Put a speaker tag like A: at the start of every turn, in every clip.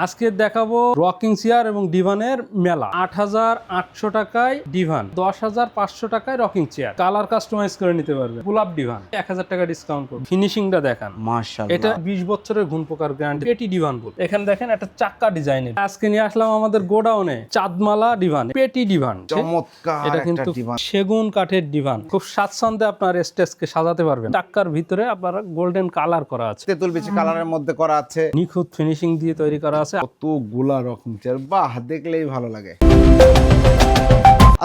A: আজকে দেখাবো rocking chair এবং ডিভানের মেলা। ৮,৮০০ টাকায় ডিভান, ১০,৫০০ টাকায় রকিং চেয়ার, কালার কাস্টমাইজ করে নিতে পারবে। গোলাপ ডিভান ১,০০০ টাকা ডিসকাউন্ট করবে। ফিনিশিংটা দেখান,
B: মাশাআল্লাহ।
A: এটা ২০ বছরের ঘুণ পোকার গ্যারান্টি। পেটি ডিভান বল, এখানে দেখেন একটা চাক্কা ডিজাইনের। আজকে নিয়ে আসলাম আমাদের গোডাউনে চাঁদমালা ডিভান, পেটি ডিভান।
B: চমৎকার
A: এটা
B: একটা
A: কিন্তু
B: ডিভান।
A: সেগুন কাঠের ডিভান, খুব স্বাচ্ছন্দ্যে আপনার স্টেজকে সাজাতে পারবেন। চাক্কার ভিতরে আপনার গোল্ডেন কালার করা আছে,
B: তেঁতুল বিচি কালারের মধ্যে করা আছে,
A: নিখুঁত ফিনিশিং দিয়ে তৈরি করা আছে।
B: কতগুলা রকম চেয়ার, বাহ দেখলেই ভালো লাগে।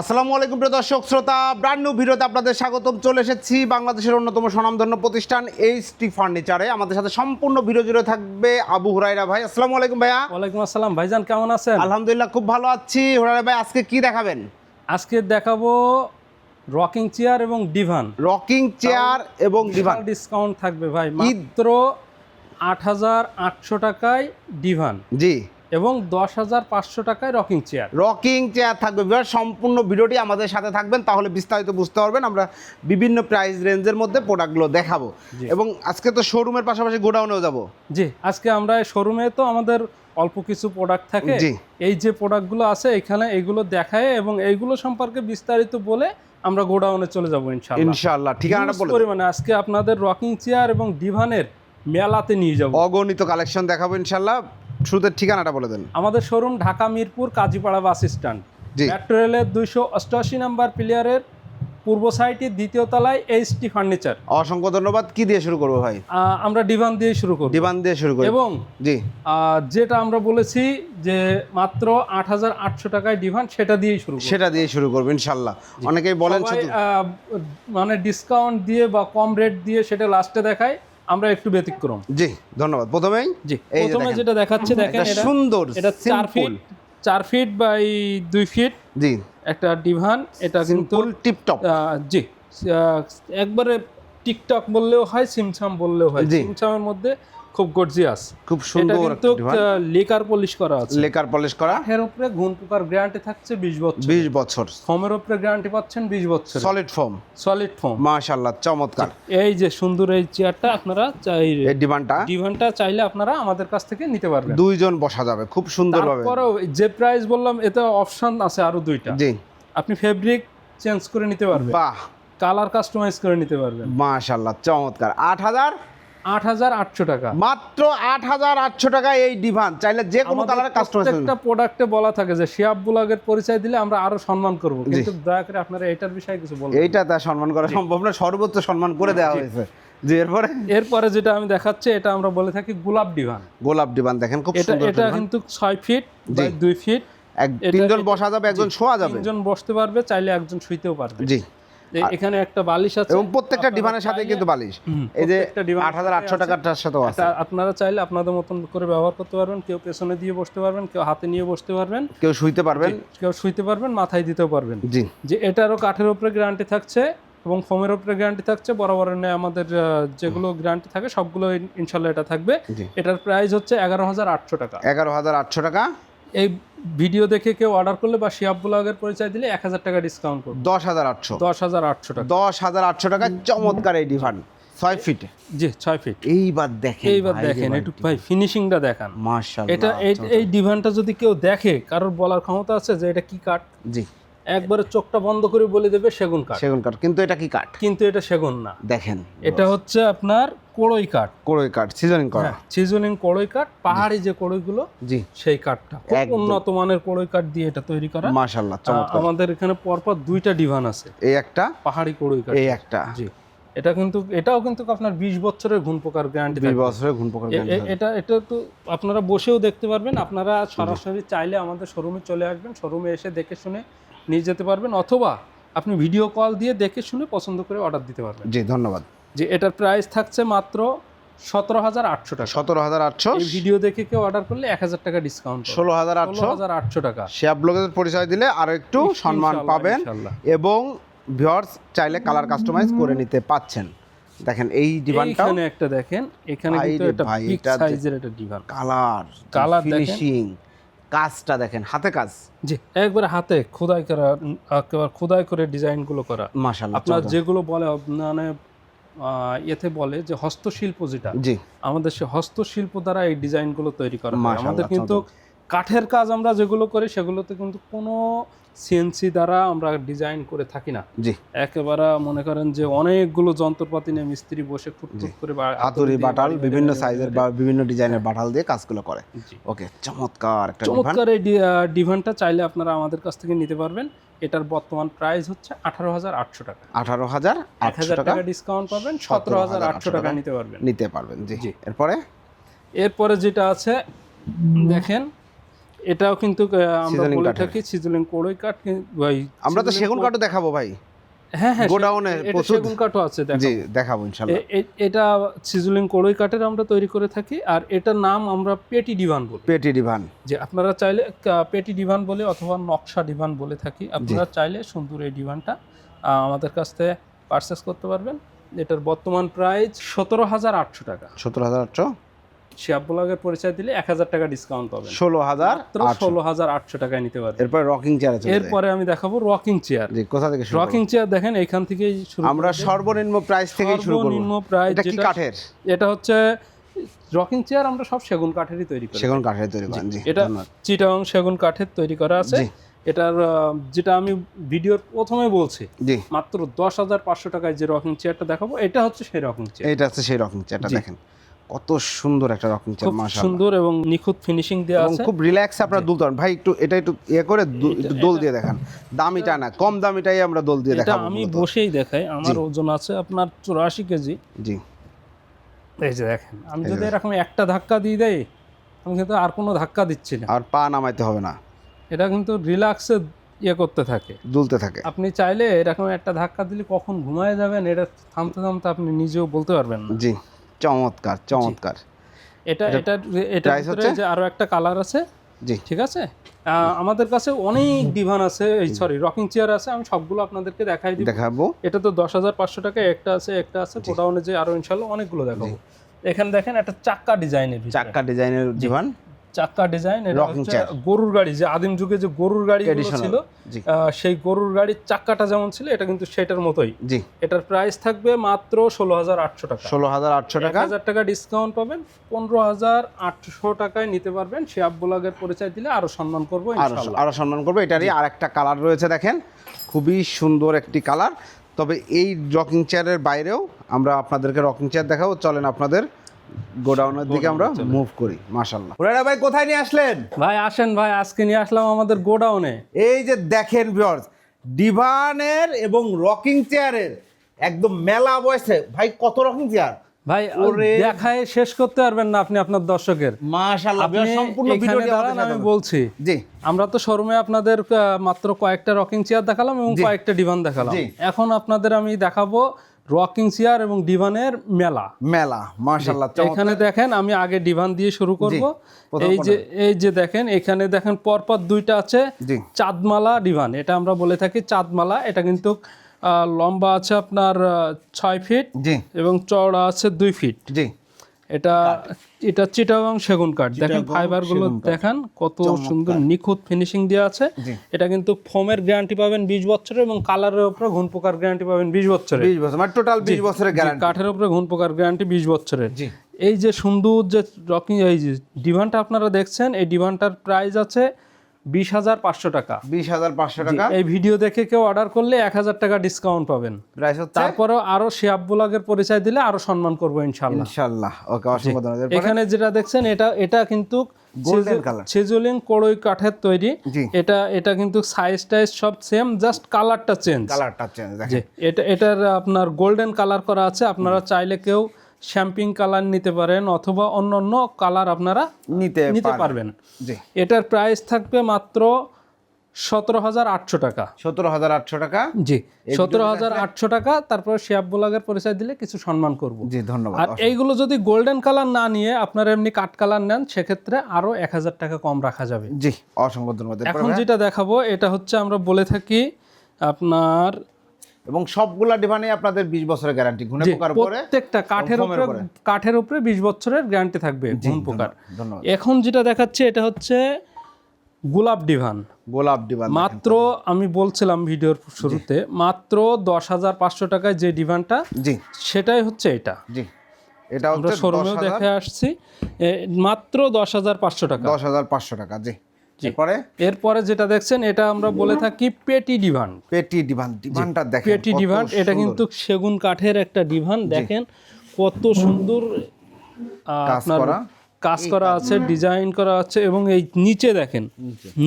B: আসসালামু আলাইকুম প্রিয় দর্শক শ্রোতা, ব্র্যান্ড নিউ ভিডিওতে আপনাদের স্বাগতম। চলে এসেছি বাংলাদেশের অন্যতম স্বনামধন্য প্রতিষ্ঠান এইচটি ফার্নিচারে। আমাদের সাথে সম্পূর্ণ ভিডিও জুড়ে থাকবে আবু হুরায়রা ভাই। আসসালামু আলাইকুম ভাইয়া।
A: ওয়ালাইকুম আসসালাম ভাইজান, কেমন আছেন?
B: আলহামদুলিল্লাহ খুব ভালো আছি। হুরায়রা ভাই আজকে কি দেখাবেন?
A: আজকে দেখাবো রকিং চেয়ার এবং ডিভান।
B: রকিং চেয়ার এবং ডিভান
A: ডিসকাউন্ট থাকবে ভাই, মাত্র ৮,৮০০ টাকায় ডিভান
B: জি,
A: এবং ১০,৫০০ টাকায় রকিং চেয়ার।
B: রকিং চেয়ার থাকবে। সম্পূর্ণ ভিডিওটি আমাদের সাথে থাকবেন, তাহলে বিস্তারিত বুঝতে পারবেন। আমরা বিভিন্ন প্রাইস রেঞ্জের মধ্যে প্রোডাক্টগুলো দেখাবো এবং আজকে তো শোরুমের পাশাপাশি গোডাউনেও যাব।
A: জি, আজকে আমরা শোরুমে তো আমাদের অল্প কিছু প্রোডাক্ট থাকে, এই যে প্রোডাক্টগুলো আছে এখানে এইগুলো দেখায় এবং এইগুলো সম্পর্কে বিস্তারিত বলে আমরা গোডাউনে চলে যাবো
B: ইনশাআল্লাহ। ঠিকানাটা বলে
A: পরিমাণে আজকে আপনাদের রকিং চেয়ার এবং ডিভানের মেলাতে নিয়ে যাব,
B: অগণিত কালেকশন দেখাবো ইনশাআল্লাহ। শুরুতে ঠিকানাটা বলে দেন।
A: আমাদের showroom Dhaka Mirpur Kazipara bus stand, metro রেলের ২৮৮ নাম্বার প্লেয়ারের পূর্ব সাইডে দ্বিতীয় তলায় এইচটি ফার্নিচার।
B: অসংখ্য ধন্যবাদ। কি দিয়ে শুরু করবো ভাই?
A: আমরা ডিভান দিয়ে শুরু করব।
B: ডিভান দিয়ে শুরু করব
A: এবং
B: জি,
A: যেটা আমরা বলেছি যে মাত্র ৮,৮০০ টাকায় ডিভান, সেটা দিয়েই শুরু করব।
B: সেটা দিয়ে শুরু করব ইনশাআল্লাহ। অনেকেই বলেন শুধু
A: মানে ডিসকাউন্ট দিয়ে বা কম রেট দিয়ে সেটা লাস্টে দেখায়, আমরা একটু ব্যতিক্রম।
B: জি ধন্যবাদ। প্রথমেই
A: জি, প্রথমে যেটা দেখাচ্ছে দেখেন, এটা
B: সুন্দর,
A: এটা 4 ফিট বাই 2 ফিট
B: জি
A: একটা ডিভান। এটা কিন্তু
B: টিপটপ।
A: জি, একবারে টিকটক বললেও হয়, সিমসাম বললেও হয়। সিমসামের মধ্যে খুব গর্জিয়াস,
B: খুব সুন্দর
A: কিন্তু লেকার পলিশ করা আছে।
B: লেকার পলিশ করা,
A: এর উপরে ঘুণ পোকার গ্যারান্টি থাকছে 20 বছর।
B: 20 বছর
A: ফোমের উপরে গ্যারান্টি পাচ্ছেন 20 বছর।
B: Solid foam. মাশাআল্লাহ চমৎকার।
A: এই যে সুন্দর এই চেয়ারটা আপনারা চাইলে,
B: এই ডিভানটা
A: চাইলে আপনারা আমাদের কাছ থেকে নিতে পারবেন।
B: দুইজন বসা যাবে খুব সুন্দরভাবে।
A: তারপরেও যে প্রাইস বললাম, এতে অপশন আছে আরো 2টা।
B: জি,
A: আপনি ফেব্রিক চেঞ্জ করে নিতে পারবেন,
B: বাহ,
A: কালার কাস্টমাইজ করে নিতে পারবেন।
B: মাশাআল্লাহ চমৎকার।
A: ৮,৮০০ টাকা,
B: মাত্র ৮,৮০০ টাকা এই ডিভান। চাইলে যে কোনো কালারের কাস্টমাইজ।
A: প্রত্যেকটা প্রোডাক্টে বলা থাকে যে শিহাব ব্লগের পরিচয় দিলে আমরা আরো সম্মান করব, কিন্তু দয়া করে আপনারা এটার বিষয়ে কিছু বলবেন।
B: এইটা তা সম্মান করা সম্ভব না, সর্বোচ্চ সম্মান করে দেওয়া হয়েছে। যে
A: এরপরে যেটা আমি দেখাচ্ছি, এটা আমরা বলে থাকি গোলাপ ডিভান।
B: গোলাপ ডিভান দেখেন খুব সুন্দর।
A: এটা কিন্তু 6 ফিট বাই 2 ফিট।
B: তিনজন বসা যাবে, একজন শোয়া যাবে।
A: তিনজন বসতে পারবে, চাইলে একজন শুইতেও পারবে।
B: জি,
A: এখানে একটা বালিশ আছে
B: এবং প্রত্যেকটা ডিভানের সাথে কিন্তু বালিশ। এই যে 8,800 টাকাটার সাথেও আছে।
A: আপনারা চাইলে আপনাদের মতন করে ব্যবহার করতে পারবেন। কেউ পেছনে দিয়ে বসতে পারবেন, কেউ হাতে নিয়ে বসতে পারবেন,
B: কেউ শুইতে পারবেন,
A: মাথায় দিতেও পারবেন।
B: জি,
A: যে এটারও কাঠের উপরে গ্যারান্টি থাকছে এবং ফোমের উপরে গ্যারান্টি থাকছে। বরাবরের ন্যায় আমাদের যেগুলো গ্যারান্টি থাকে সবগুলো ইনশাল্লাহ এটা থাকবে। এটার প্রাইস হচ্ছে 11,800 টাকা।
B: 11,800 টাকা।
A: এই ভিডিও দেখে কেউ অর্ডার করলে বা শিহাব ব্লগের পরিচয় দিলে 1,000 টাকা ডিসকাউন্ট করবে। 10,800 টাকা।
B: 10,800 টাকা। চমৎকার এই ডিভান 6 ফিট।
A: জি, 6 ফিট।
B: এইবার দেখেন
A: একটু ভাই ফিনিশিংটা দেখান।
B: মাশাআল্লাহ।
A: এটা এই ডিভানটা যদি কেউ দেখে, কারোর বলার ক্ষমতা আছে যে এটা কি কাঠ?
B: জি,
A: একবারে চোখটা বন্ধ করে বলে দেবে সেগুন কাঠ।
B: কিন্তু এটা কি কাঠ?
A: কিন্তু এটা সেগুন না।
B: দেখেন,
A: এটা হচ্ছে আপনার কড়ই কাঠ।
B: সিজনিং করা।
A: সিজনিং কড়ই কাঠ, পাহাড়ি যে কড়ইগুলো,
B: জি,
A: সেই কাঠটা খুব উন্নত মানের কড়ই কাঠ দিয়ে এটা তৈরি করা।
B: মাশাআল্লাহ চমৎকার।
A: আমাদের এখানে পরপর 2টা ডিভান আছে।
B: এই একটা
A: পাহাড়ি কড়ই কাঠ,
B: এই একটা।
A: জি, এটাও কিন্তু আপনার 20 বছরের ঘুণ পোকার গ্যারান্টি।
B: 20 বছরের ঘুণ পোকার গ্যারান্টি।
A: এটা তো আপনারা বসেও দেখতে পারবেন। আপনারা সরাসরি চাইলে আমাদের শোরুমে চলে আসবেন, শোরুমে এসে দেখে শুনে নিয়ে যেতে পারবেন, অথবা আপনি ভিডিও কল দিয়ে দেখে শুনে পছন্দ করে অর্ডার দিতে পারবেন।
B: জি ধন্যবাদ।
A: যে এটার প্রাইস থাকছে মাত্র 17,800 টাকা।
B: 17,800।
A: এই ভিডিও দেখে কেউ অর্ডার করলে 1,000 টাকা ডিসকাউন্ট।
B: 16,800
A: টাকা।
B: শিহাব ব্লগের পরিচয় দিলে আরো একটু সম্মান পাবেন এবং ভিউয়ার্স চাইলে কালার কাস্টমাইজ করে নিতে পাচ্ছেন। দেখেন এই ডিভানটা,
A: এখানে একটা দেখেন, এখানে কিন্তু এটা বিগ সাইজের একটা ডিভান। কালার ফিনিশিং,
B: কাজটা দেখেন, হাতে কাজ।
A: জি, একবারে হাতে খোদাই করা, একেবারে খোদাই করে ডিজাইনগুলো করা।
B: মাশাআল্লাহ।
A: আপনার যেগুলো বলে মানে এতে বলে যে হস্তশিল্প যেটা,
B: জি
A: আমাদের সে হস্তশিল্প দ্বারা এই ডিজাইনগুলো তৈরি করা হয়।
B: মাশাআল্লাহ,
A: আমাদের কিন্তু কাঠের কাজ আমরা যেগুলো করি সেগুলোতে কিন্তু কোনো সিএনসি দ্বারা আমরা ডিজাইন করে থাকি না।
B: জি
A: একেবারে মনে করেন যে অনেকগুলো যন্ত্রপাতি নিয়ে মিস্ত্রি বসে খুঁটখুট করে
B: হাতুড়ি বাটাল বিভিন্ন সাইজের বা বিভিন্ন ডিজাইনের বাটাল দিয়ে কাজগুলো করে।
A: জি।
B: ওকে, চমৎকার একটা ডিভান।
A: চমৎকার এই ডিভানটা চাইলে আপনারা আমাদের কাছ থেকে নিতে পারবেন। এটার বর্তমান প্রাইস হচ্ছে 18,800 টাকা।
B: 18,800
A: 1000
B: টাকা
A: টাকা ডিসকাউন্ট পাবেন, 17,800 টাকা নিতে পারবেন।
B: নিতে পারবেন। জি
A: জি।
B: এরপরে
A: যেটা আছে দেখেন, এটাও কিন্তু আমরা
B: Sizzling
A: বলে
B: কাঠের।
A: থাকি সিজলিং কড়ই কাঠ। ভাই
B: আমরা তো
A: sizzling
B: সেগুন কাঠও দেখাবো ভাই।
A: হ্যাঁ হ্যাঁ,
B: গোডাউনে
A: এটা
B: প্রচুর
A: সেগুন কাঠও আছে দেখো।
B: জি দেখাবো ইনশাআল্লাহ।
A: এটা সিজলিং কড়ই কাঠের আমরা তৈরি করে থাকি, আর এটার নাম আমরা পেটি ডিভান বলি।
B: পেটি ডিভান।
A: যে আপনারা চাইলে পেটি ডিভান বলে অথবা নকশা ডিভান বলে থাকি। আপনারা চাইলে সুন্দর এই ডিভানটা আমাদের কাছ থেকে পারচেস করতে পারবেন। এটার বর্তমান প্রাইস 17,800 টাকা।
B: 17,800।
A: শিয়াব ব্লগের পরিচয় দিলে 1,000 টাকা ডিসকাউন্ট পাবেন।
B: 16,800।
A: 16,800 টাকায় নিতে পারবেন।
B: এরপর রকিং চেয়ার আছে।
A: এরপরে আমি দেখাবো রকিং চেয়ার।
B: জি, কোথা থেকে শুরু করব?
A: রকিং চেয়ার দেখেন এইখান থেকেই শুরু।
B: আমরা সর্বনিম্ন প্রাইস থেকেই শুরু করব।
A: সর্বনিম্ন প্রাইস
B: এটা কি কাঠের?
A: এটা হচ্ছে রকিং চেয়ার আমরা সব সেগুন কাঠেরই তৈরি করি।
B: সেগুন কাঠের তৈরি করেন। জি,
A: এটা
B: ধন্যবাদ।
A: চিটাগাং সেগুন কাঠের তৈরি করা আছে।
B: জি।
A: এটার যেটা আমি ভিডিওর প্রথমে বলছি,
B: জি,
A: মাত্র 10,500 টাকায় যে রকিং চেয়ারটা দেখাবো, এটা হচ্ছে সেই রকিং চেয়ার।
B: এটা হচ্ছে সেই রকিং চেয়ারটা।
A: জি।
B: দেখেন কত সুন্দর একটা রকিং চেয়ার,
A: খুব
B: মাশাআল্লাহ।
A: সুন্দর এবং নিখুঁত ফিনিশিং দেওয়া
B: এবং
A: আছে।
B: খুব রিল্যাক্স আপনারা দুলতে পারেন। ভাই একটু এটা একটু করে একটু দোল দিয়ে দেখান। দামিটা না, কম দামিটাই আমরা দোল দিয়ে
A: এটা
B: দেখাবো।
A: আমি
B: মূলত।
A: বসেই দেখাই। আমার ওজন আছে আপনার 84 কেজি।
B: জি,
A: এই যে দেখেন, আমি যদি এরকম একটা ধাক্কা দিয়ে দেই, আমি কিন্তু আর কোনো ধাক্কা দিচ্ছি না।
B: আর পা নামাইতে হবে না,
A: এটা কিন্তু রিল্যাক্সে করতে থাকে,
B: দুলতে থাকে।
A: আপনি চাইলে এরকম একটা ধাক্কা দিলে কখন ঘুমায় যাবেন এটা থামতে থামতে আপনি নিজেও বলতে পারবেন না।
B: জি, চমৎকার চমৎকার।
A: এটা
B: price
A: ভিতরে যে আরো একটা কালার আছে।
B: জি,
A: ঠিক আছে, আমাদের কাছে অনেক ডিভান আছে, সরি রকিং চেয়ার আছে। আমি সবগুলো আপনাদেরকে দেখাই দিব।
B: দেখাবো।
A: এটা তো 10,500 টাকা। একটা আছে গোডাউনে, যে আরো ইনশাআল্লাহ অনেকগুলো দেখাবো। এখানে দেখেন একটা চাক্কা ডিজাইনের,
B: চাক্কা ডিজাইনের ডিভান,
A: চাক্কা ডিজাইন। এটা
B: Rocking
A: হচ্ছে
B: chair।
A: গরুর গাড়ি, যে আদিম যুগে যে গরুর গাড়ি ছিল,
B: জি,
A: সেই গরুর গাড়ির চাক্কাটা যেমন ছিল এটা কিন্তু সেটার মতোই।
B: জি।
A: এটার প্রাইস থাকবে মাত্র 16,800 টাকা।
B: 16,800 টাকা।
A: 1,000 টাকা ডিসকাউন্ট পাবেন, 15,800 টাকায় নিতে পারবেন। শিয়াব ব্লগের পরিচয় দিলে আরো সম্মান করবো ইনশাআল্লাহ।
B: আরো সম্মান করবে। এটারই আর একটা কালার রয়েছে, দেখেন খুবই সুন্দর একটি কালার। তবে এই রকিং চেয়ারের বাইরেও আমরা আপনাদেরকে রকিং চেয়ার দেখাবো। চলেন আপনাদের গোডাউনের দিকে আমরা মুভ করি। মাশাআল্লাহ, হুরায়রা ভাই কোথায় নিয়ে আসলেন?
A: ভাই আসেন ভাই, আজকে নিয়ে আসলাম আমাদের গোডাউনে।
B: এই যে দেখেন ভিউয়ার্স, ডিভানের এবং রকিং চেয়ারের একদম মেলা বয়সে ভাই কত রকিং চেয়ার
A: ভাই দেখায় শেষ করতে পারবেন না আপনি আপনার দর্শকের।
B: মাশাআল্লাহ,
A: আপনি
B: সম্পূর্ণ
A: এখানে
B: ভিডিওটি
A: দাঁড়ান, আমি বলছি।
B: জি,
A: আমরা তো শোরুমে আপনাদের মাত্র কয়েকটা রকিং চেয়ার দেখালাম এবং কয়েকটা ডিভান দেখালাম।
B: জি।
A: এখন আপনাদের আমি দেখাবো রকিং চেয়ার এবং ডিভানের মেলা।
B: মাশাআল্লাহ।
A: এখানে দেখেন, আমি আগে ডিভান দিয়ে শুরু করব। এই যে দেখেন, এখানে দেখেন পরপর দুইটা আছে
B: জি,
A: চাঁদমালা ডিভান। এটা আমরা বলে থাকি চাঁদমালা। এটা কিন্তু লম্বা আছে আপনার 6 ফিট
B: জি,
A: এবং চওড়া আছে 2 ফিট।
B: জি।
A: এটা চিটাগাং সেগুন কাঠ। দেখেন ফাইবার গুলো দেখেন কত সুন্দর নিখুঁত ফিনিশিং দেওয়া আছে। এটা কিন্তু ফোমের গ্যারান্টি পাবেন 20 বছরের এবং কালারের উপরে ঘুণ পোকার গ্যারান্টি পাবেন 20 বছরের।
B: 20 বছর মানে টোটাল 20 বছরের গ্যারান্টি।
A: কাঠের উপরে ঘুণ পোকার গ্যারান্টি 20 বছরের।
B: জি।
A: এই যে সুন্দর যে রকিং, এই যে ডিভানটা আপনারা দেখছেন, এই ডিভানটার প্রাইস আছে 20,500 টাকা।
B: 20,500 টাকা।
A: এই ভিডিও দেখে কেউ অর্ডার করলে 1,000 টাকা ডিসকাউন্ট পাবেন।
B: প্রাইস হচ্ছে,
A: তারপরেও আরো শিয়াব ব্লগের পরিচয় দিলে আরো সম্মান করবো ইনশাআল্লাহ।
B: ইনশাআল্লাহ। ওকে, অসংখ্য ধন্যবাদ।
A: এখানে যেটা দেখছেন এটা কিন্তু
B: গোল্ডেন কালার,
A: সিজলিং কড়ই কাঠের তৈরি।
B: জি।
A: এটা কিন্তু সাইজ টাইজ সব সেম, জাস্ট কালারটা চেঞ্জ।
B: কালারটা চেঞ্জ দেখেন।
A: এটার আপনার গোল্ডেন কালার করা আছে। আপনারা চাইলে কেউ শ্যাম্পিং কালার নিতে পারেন অথবা অন্য কালার আপনারা নিতে পারবেন।
B: জি।
A: এটার প্রাইস থাকবে মাত্র 17,800 টাকা।
B: 17,800 টাকা।
A: জি, 17,800 টাকা। তারপর শিয়াব ব্লগের পরিচয় দিলে কিছু সম্মান করব।
B: জি, ধন্যবাদ।
A: আর এইগুলো যদি গোল্ডেন কালার না নিয়ে আপনারা এমনি কাঠ কালার নেন, সেক্ষেত্রে আরো 1,000 টাকা কম রাখা যাবে।
B: জি, অসংখ্য ধন্যবাদ।
A: এখন যেটা দেখাবো এটা হচ্ছে আমরা বলে থাকি আপনার,
B: এবং সবগুলা ডিভানে আপনাদের 20 বছরের গ্যারান্টি, ঘুণে পোকার উপরে
A: প্রত্যেকটা কাঠের উপরে 20 বছরের গ্যারান্টি থাকবে ঘুণ পোকার।
B: ধন্যবাদ।
A: এখন যেটা দেখাচ্ছে এটা হচ্ছে গোলাপ ডিভান।
B: গোলাপ ডিভান
A: মাত্র আমি বলছিলাম ভিডিওর শুরুতে মাত্র 10,500 টাকায় যে ডিভানটা,
B: জি
A: সেটাই হচ্ছে এটা।
B: জি, এটা
A: আমরা
B: হচ্ছে
A: শোরুমেও দেখে আসছি, মাত্র 10,500 টাকা।
B: 10,500 টাকা। জি, এরপরে
A: এরপরে যেটা দেখছেন এটা আমরা বলে থাকি পেটি ডিভান।
B: পেটি ডিভান, ডিভানটা দেখেন
A: পেটি
B: কত
A: ডিভান, এটা
B: সুন্দর।
A: কিন্তু সেগুন কাঠের একটা ডিভান, দেখেন কত সুন্দর
B: কাজ
A: আপনার
B: করা।
A: কাজ করা আছে, ডিজাইন করা আছে, এবং এই নিচে দেখেন,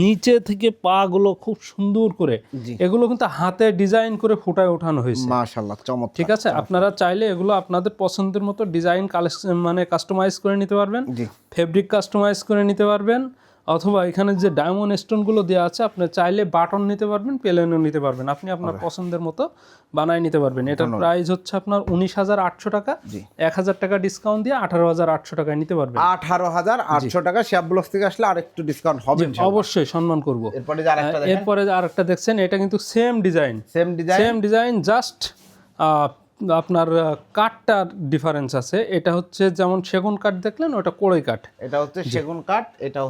A: নিচে থেকে পা গুলো খুব সুন্দর করে,
B: জি।
A: এগুলো কিন্তু হাতে ডিজাইন করে ফুটায় ওঠানো হয়েছে।
B: মাশাআল্লাহ, চমৎকার।
A: ঠিক আছে, আপনারা চাইলে এগুলো আপনাদের পছন্দের মতো ডিজাইন কালেকশন মানে কাস্টমাইজ করে নিতে পারবেন,
B: জি
A: ফেব্রিক কাস্টমাইজ করে নিতে পারবেন, অথবা এখানে যে ডায়মন্ড স্টোনগুলো দেওয়া আছে আপনি চাইলে বাটন নিতে পারবেন, প্লেনও নিতে পারবেন, আপনি আপনার পছন্দের মতো বানায় নিতে পারবেন। এটার প্রাইস হচ্ছে আপনার 19,800 টাকা, 1,000 টাকা ডিসকাউন্ট দিয়ে 18,800 টাকায় নিতে পারবেন।
B: 18,800 টাকা। শিয়াব ব্লগস থেকে আসলে আরেকটু ডিসকাউন্ট হবে
A: অবশ্যই সম্মান করব।
B: এরপরে যে আরেকটা দেখেন,
A: এরপরে আরেকটা দেখছেন, এটা কিন্তু same design,
B: same design,
A: just আপনার কাঠটার ডিফারেন্স আছে। এটা হচ্ছে যেমন সেগুন কাঠ দেখলেন, ওটা কোড়ই কাঠ,
B: এটা হচ্ছে সেগুন কাঠ,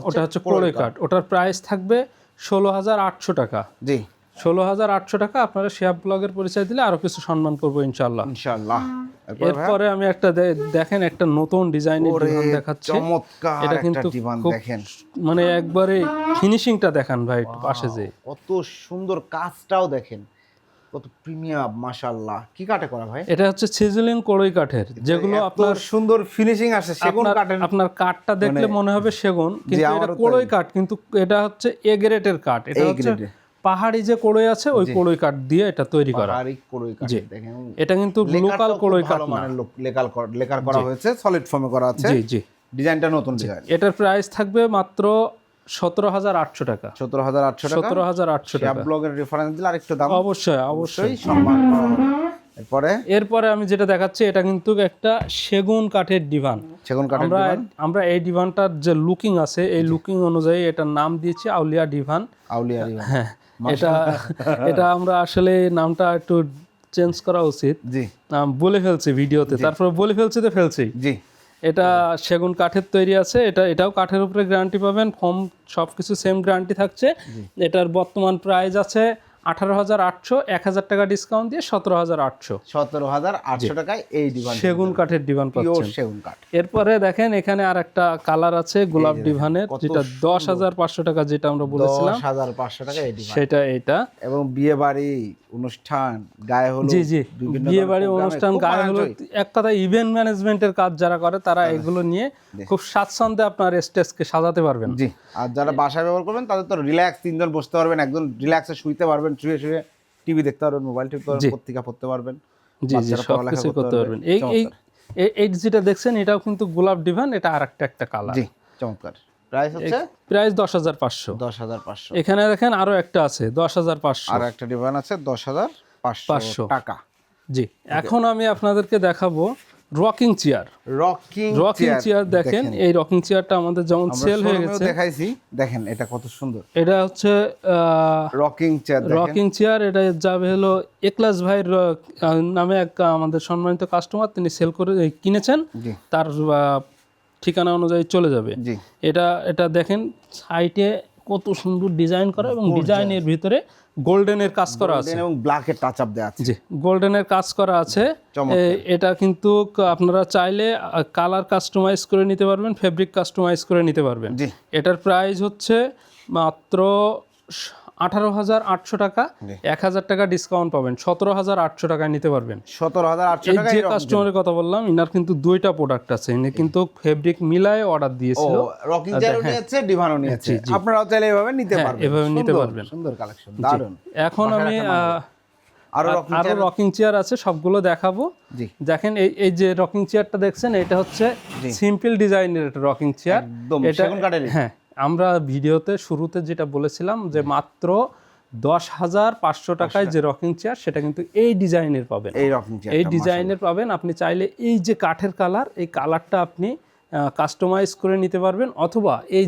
A: ওটা হচ্ছে কোড়ই কাঠ। ওটার প্রাইস থাকবে 16,800 টাকা।
B: জি,
A: 16,800 টাকা। আপনারা শিয়াব ব্লগের পরিচয় দিলে আরো কিছু সম্মান করবো ইনশাল্লাহ।
B: ইনশাআল্লাহ।
A: এরপরে আমি একটা দেখেন, একটা নতুন ডিজাইনের ডিভান দেখাচ্ছি।
B: চমৎকার
A: এটা
B: একটা
A: কিন্তু
B: ডিভান
A: খুব
B: দেখেন,
A: মানে একবারে ফিনিশিংটা দেখান ভাই একটু পাশে যে,
B: কত সুন্দর কাজটাও দেখেন, কত প্রিমিয়াম। মাশাআল্লাহ, কি কাটে করা ভাই?
A: এটা হচ্ছে সিজলিং কোড়ই কাঠের, যেগুলো
B: এত
A: আপনার
B: সুন্দর ফিনিশিং আসে সেগুন কাঠের।
A: আপনার কাঠটা দেখলে মনে হবে সেগুন, কিন্তু এটা কোড়ই কাঠ, কিন্তু এটা হচ্ছে এ গ্রেডের কাঠ। এটা হচ্ছে পাহাড়ি যে কোড়ই আছে ওই কোড়ই কাঠ দিয়ে এটা তৈরি করা।
B: পাহাড়ি কোড়ই কাঠ দেখেন,
A: এটা কিন্তু লোকাল কোড়ই কাঠ না,
B: মানে লেকার করা হয়েছে, সলিড ফর্মে করা আছে।
A: জি জি,
B: ডিজাইনটা নতুন ডিজাইন।
A: এটার প্রাইস থাকবে মাত্র 17,800 টাকা।
B: 17,800 টাকা।
A: 17,800 টাকা।
B: ব্লগের রেফারেন্স দিলে আরেকটু দাম
A: অবশ্যই
B: সম্মান করা হবে।
A: এরপরে আমি যেটা দেখাচ্ছি, এটা কিন্তু একটা সেগুন কাঠের ডিভান।
B: সেগুন কাঠের ডিভান।
A: আমরা এই ডিভানটার যে লুকিং আছে, এই লুকিং অনুযায়ী এটার নাম দিয়েছি আউলিয়া ডিভান।
B: আউলিয়া ডিভান,
A: হ্যাঁ, এটা আমরা আসলে নামটা একটু চেঞ্জ করা উচিত।
B: জি,
A: বলে ফেলছি ভিডিওতে, তারপরে বলে ফেলছি।
B: জি,
A: এটা সেগুন কাঠের তৈরি আছে, এটাও কাঠের উপরে গ্যারান্টি পাবেন, ফর্ম সবকিছু সেম গ্যারান্টি থাকছে। এটার বর্তমান প্রাইস আছে 18,800, 1,000 টাকা ডিসকাউন্ট দিয়ে 17,800।
B: 17,800 টাকায় এই ডিভান,
A: সেগুন কাঠের ডিভান পাচ্ছেন।
B: সেগুন কাঠ।
A: এরপরে দেখেন এখানে আর একটা কালার আছে গোলাপ ডিভানের, যেটা 10,500 টাকা, যেটা আমরা বলেছিলাম
B: 10,500 টাকা এই ডিভান।
A: সেটা এটা।
B: এবং বিয়ে বাড়ি অনুষ্ঠান, গায়ে হলুদ,
A: জি জি, বিয়ে বাড়ি অনুষ্ঠান, গায়ে হলুদ, এক কথা ইভেন্ট ম্যানেজমেন্টের কাজ যারা করে তারা এগুলো নিয়ে খুব স্বাচ্ছন্দ্যে আপনার স্টেজকে সাজাতে পারবেন।
B: জি, আর যারা বাসায় ব্যবহার করবেন তাদের তো রিল্যাক্স, তিনজন বসতে পারবেন, একজন রিল্যাক্সে শুইতে পারবেন, শুয়ে টিভি দেখতে পারবেন, মোবাইল টিপতে পারবেন, পত্রিকা পড়তে পারবেন,
A: জি জি, সবকিছু করতে পারবেন। এই যেটা দেখছেন এটাও কিন্তু গোলাপ ডিভান, এটা আরেকটা কালার।
B: জি, চমৎকার। প্রাইস হচ্ছে
A: প্রাইস 10,500।
B: 10,500।
A: এখানে দেখেন আরো একটা আছে 10,500,
B: আর একটা ডিভান আছে 10,500 টাকা।
A: জি, এখন আমি আপনাদেরকে দেখাবো রকিং চেয়ার। রকিং চেয়ার দেখেন, এই রকিং চেয়ারটা আমাদের যেমন সেল হয়ে গেছে,
B: দেখাইছি, দেখেন এটা কত সুন্দর।
A: এটা হচ্ছে রকিং চেয়ার। এটা যাবে হলো একলাস ভাইয়ের নামে এক আমাদের সম্মানিত কাস্টমার, তিনি সেল করে কিনেছেন, তার ঠিকানা অনুযায়ী চলে যাবে। এটা দেখেন সাইটে কত সুন্দর ডিজাইন করা, এবং ডিজাইনের ভিতরে গোল্ডেনের কাজ করা আছে,
B: এবং ব্ল্যাকের টাচ আপ দেওয়া আছে।
A: জি, গোল্ডেনের কাজ করা আছে। এটা কিন্তু আপনারা চাইলে কালার কাস্টমাইজ করে নিতে পারবেন, ফেব্রিক কাস্টমাইজ করে নিতে পারবেন। এটার প্রাইস হচ্ছে মাত্র 18,800 টাকা, 1,000 টাকা ডিসকাউন্ট পাবেন, 17,800 টাকায় নিতে পারবেন।
B: 17,800 টাকা।
A: যে কাস্টমারের কথা বললাম, ইনার কিন্তু দুইটা প্রোডাক্ট আছে, ইনি কিন্তু ফেব্রিক মিলায়ে অর্ডার দিয়েছিল।
B: রকিং চেয়ারও নিয়েছে, ডিভানও নিয়েছে, আপনারাও চাইলে এভাবে নিতে পারবেন,
A: এভাবে নিতে পারবেন।
B: সুন্দর কালেকশন, দারুন।
A: এখন আমি আরো রকিং চেয়ার আছে, সবগুলো দেখাবো। দেখেন এই যে রকিং চেয়ারটা দেখছেন, এটা হচ্ছে সিম্পল ডিজাইনের একটা রকিং চেয়ার। হ্যাঁ, আমরা ভিডিওতে শুরুতে যেটা বলেছিলাম যে মাত্র 10,500 টাকায় যে রকিং চেয়ার, সেটা কিন্তু এই ডিজাইনের পাবেন, এই ডিজাইনের পাবেন। আপনি চাইলে এই যে কাঠের কালার, এই কালারটা আপনি কাস্টমাইজ করে নিতে পারবেন, অথবা এই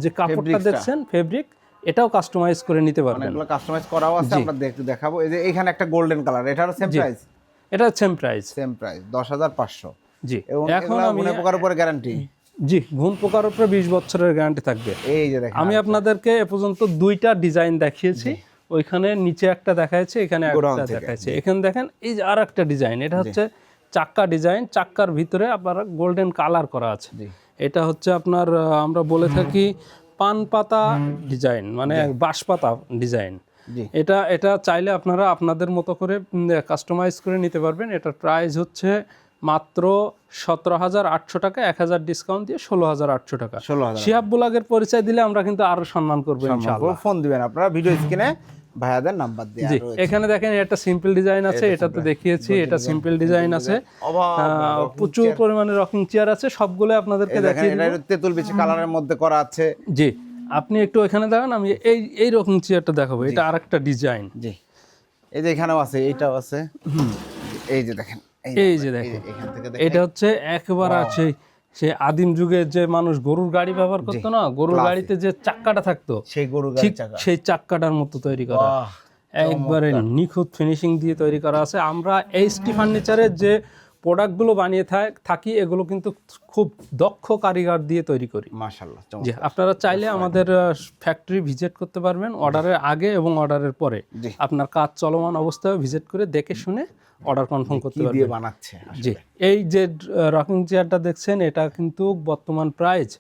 A: যে কাপড়টা দেখছেন ফেব্রিক, এটাও কাস্টমাইজ করে নিতে পারবেন।
B: অনেকগুলো কাস্টমাইজ করাও আছে, আমরা দেখাবো। এই যে এখানে একটা গোল্ডেন কালার, এটারও সেম প্রাইস।
A: এটা সেম প্রাইস
B: 10,500।
A: জি,
B: এবং এখন আমি গুণে পোকার উপরে গ্যারান্টি।
A: জি, ঘুণ পোকার উপরে 20 বছরের গ্যারান্টি থাকবে।
B: এই যে দেখেন
A: আমি আপনাদেরকে এ পর্যন্ত 2টা ডিজাইন দেখিয়েছি, ওইখানে নিচে একটা দেখাইছে, এখানে
B: গোডাউন
A: একটা
B: থেকে।
A: দেখাইছে। এখানে দেখেন এই যে আর একটা ডিজাইন, এটা হচ্ছে চাক্কা ডিজাইন, চাক্কার ভিতরে আপনার গোল্ডেন কালার করা আছে।
B: জি।
A: এটা হচ্ছে আপনার আমরা বলে থাকি পান পাতা ডিজাইন, মানে বাঁশপাতা ডিজাইন।
B: জি।
A: এটা চাইলে আপনারা আপনাদের মতো করে কাস্টমাইজ করে নিতে পারবেন। এটার প্রাইস হচ্ছে মাত্র 17,800 টাকা, 1,000 ডিসকাউন্ট দিয়ে 16,800 টাকা।
B: 16,000
A: শিহাব বুলাগের পরিচয় দিলে আমরা কিন্তু আরো সম্মান করবো ইনশাআল্লাহ।
B: ফোন দিবেন আপনারা, ভিডিও স্ক্রিনে ভাইয়াদের নাম্বার দেয়া
A: জি,
B: রয়েছে।
A: এখানে দেখেন একটা সিম্পল ডিজাইন আছে, এটা তো দেখিয়েছি, এটা সিম্পল ডিজাইন আছে। প্রচুর পরিমাণে রকিং চেয়ার আছে, সবগুলো আপনাদেরকে
B: দেখেন
A: দেখিয়ে
B: এটা
A: দিব।
B: তেঁতুল বিচি কালারের মধ্যে করা আছে।
A: জি, আপনি একটু এখানে দেখেন, আমি এই রকিং চেয়ারটা দেখাবো, এটা আরেকটা ডিজাইন।
B: জি, এই যে এখানেও আছে, এইটাও আছে। এই যে দেখেন,
A: এই যে দেখেন,
B: এখান থেকে
A: এটা হচ্ছে একবার আছে সে আদিম যুগে যে মানুষ গরুর গাড়ি ব্যবহার করতো না, গরুর গাড়িতে যে চাক্কাটা থাকতো,
B: সেই গরু
A: ঠিক
B: গাড়ি চাকা।
A: সেই চাক্কাটার মতো তৈরি করা,
B: বাহ,
A: একবারে নিখুঁত ফিনিশিং দিয়ে তৈরি করা আছে। আমরা এইচটি ফার্নিচারের যে প্রোডাক্টগুলো বানিয়ে থাকি, এগুলো কিন্তু খুব দক্ষ কারিগর দিয়ে তৈরি করি।
B: মাশাআল্লাহ।
A: জি, আপনারা চাইলে আমাদের ফ্যাক্টরি ভিজিট করতে পারবেন, অর্ডারের আগে এবং অর্ডারের পরে।
B: জি।
A: আপনার কাজ চলমান অবস্থায় ভিজিট করে দেখে শুনে অর্ডার কনফার্ম করতে
B: কি
A: পারবেন।
B: দিয়ে বানাচ্ছে
A: জি, এই যে রকিং চেয়ারটা দেখছেন, এটা কিন্তু বর্তমান প্রাইস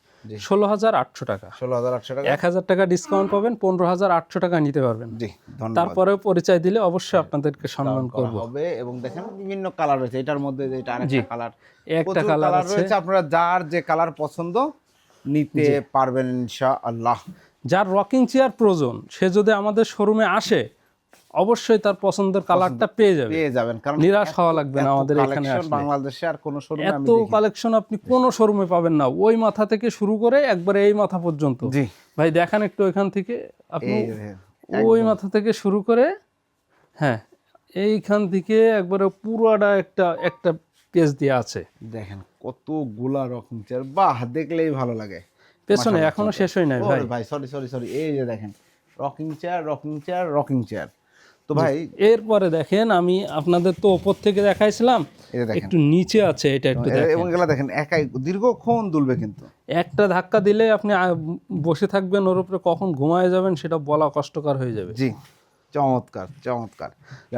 A: 16,800 টাকা।
B: 16,800 টাকা।
A: 1,000 টাকা ডিসকাউন্ট পাবেন, 15,800 টাকা নিতে পারবেন।
B: জি, ধন্যবাদ।
A: তারপরেও পরিচয় দিলে অবশ্যই আপনাদেরকে সম্মান করব।
B: হবে। এবং দেখেন বিভিন্ন কালার রয়েছে, এটার মধ্যে এটা আরেকটা কালার,
A: একটা কালার আছে,
B: রয়েছে। আপনারা যার যে কালার পছন্দ নিতে পারবেন ইনশাআল্লাহ।
A: যার রকিং চেয়ার প্রয়োজন সে যদি আমাদের শোরুমে আসে, অবশ্যই তার পছন্দের কালারটা পেয়ে যাবেন,
B: কারণ
A: নিরাশ হওয়া লাগবে না আমাদের এখানে
B: কালেকশন
A: আসলে।
B: বাংলাদেশে আর কোনো শোরুমে আমি
A: এত কালেকশন আপনি কোনো শোরুমে পাবেন না, ওই মাথা থেকে শুরু করে একবারে এই মাথা পর্যন্ত।
B: জি,
A: ভাই দেখেন একটু এখান থেকে, আপনি
B: এই দেখেন,
A: ওই মাথা থেকে শুরু করে, হ্যাঁ এইখান থেকে একবারে পুরোটা একটা পেজ দেওয়া আছে।
B: দেখেন কতগুলা রকম চেয়ার, বাহ, দেখলেই ভালো লাগে।
A: পেছনে এখনো শেষ হয় নাই ভাই।
B: ভাই সরি, এই যে দেখেন রকিং চেয়ার। তো ভাই
A: এরপরে দেখেন, আমি আপনাদের তো উপর থেকে দেখাইছিলাম,
B: এই যে দেখেন,
A: একটু নিচে আছে, এটা একটু দেখেন।
B: এবং এগুলা দেখেন একাই দীর্ঘক্ষণ দুলবে, কিন্তু
A: একটা ধাক্কা দিলে আপনি বসে থাকবেন ওর উপরে, কখন ঘুমায় যাবেন সেটা বলা কষ্টকর হয়ে যাবে।
B: জি, চমৎকার।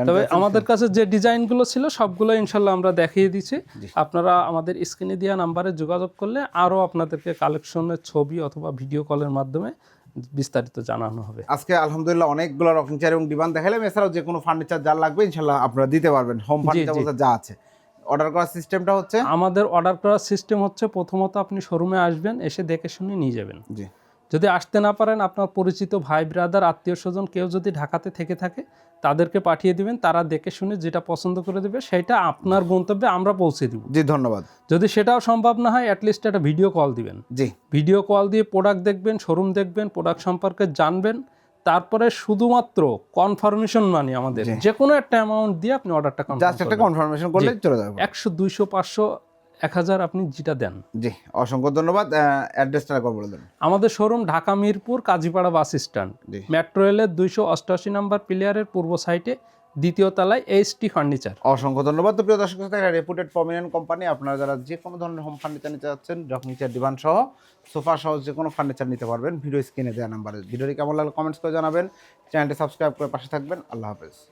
A: তবে আমাদের কাছে যে ডিজাইনগুলো ছিল সবগুলো ইনশাল্লাহ আমরা দেখিয়ে দিচ্ছি। আপনারা আমাদের স্ক্রিনে দেওয়া নাম্বারে যোগাযোগ করলে আরও আপনাদেরকে কালেকশনের ছবি অথবা ভিডিও কলের মাধ্যমে বিস্তারিত জানানো হবে।
B: আজকে আলহামদুলিল্লাহ অনেকগুলো রকিং চেয়ার এবং ডিভান দেখালাম। এছাড়াও যে কোনো ফার্নিচার যা লাগবে ইনশাল্লাহ আপনারা দিতে পারবেন। হোম ফার্নিচার বলতে যা আছে, অর্ডার করার সিস্টেমটা হচ্ছে,
A: আমাদের অর্ডার করার সিস্টেম হচ্ছে, প্রথমত আপনি শোরুমে আসবেন, এসে দেখে শুনে নিয়ে যাবেন।
B: জি,
A: যদি আসতে না পারেন, আপনার পরিচিত ভাই ব্রাদার আত্মীয় স্বজন কেউ যদি ঢাকাতে থেকে থাকে, তাদেরকে পাঠিয়ে দিবেন, তারা দেখে শুনে যেটা পছন্দ করে দেবে সেটা আপনার গন্তব্যে আমরা পৌঁছে দিব।
B: জি, ধন্যবাদ।
A: যদি সেটাও সম্ভব না হয়, অ্যাটলিস্ট একটা ভিডিও কল দিবেন।
B: জি,
A: ভিডিও কল দিয়ে প্রোডাক্ট দেখবেন, শোরুম দেখবেন, প্রোডাক্ট সম্পর্কে জানবেন, তারপরে শুধুমাত্র কনফার্মেশন মানি আমাদের যে কোনো একটা অ্যামাউন্ট দিয়ে আপনি অর্ডারটা
B: জাস্ট একটা কনফার্মেশন করলে চলে যাবে।
A: 100, 200, 500, 1000 আপনি যেটা দেন।
B: জি, অসংখ্য ধন্যবাদ। অ্যাড্রেসটা একবার বলে দেন।
A: আমাদের showroom Dhaka Mirpur Kazipara bus stand, metro রেলের 288 নম্বর পিলিয়ারের পূর্ব সাইডে, দ্বিতীয় তলায় এইচটি ফার্নিচার।
B: অসংখ্য ধন্যবাদ। তো প্রিয় দর্শক, রেপুটেড প্রমিনেন্ট কোম্পানি, আপনারা যারা যে কোনো ধরনের হোম ফার্নিচার নিতে যাচ্ছেন, রকিং চেয়ার, ডিভান সহ, সোফা সহ যে কোনো ফার্নিচার নিতে পারবেন। ভিডিও স্ক্রিনে দেওয়া নাম্বারে। ভিডিওটি কেমন লাগলো কমেন্টস করে জানাবেন। চ্যানেলটি সাবস্ক্রাইব করে পাশে থাকবেন। আল্লাহ হাফেজ।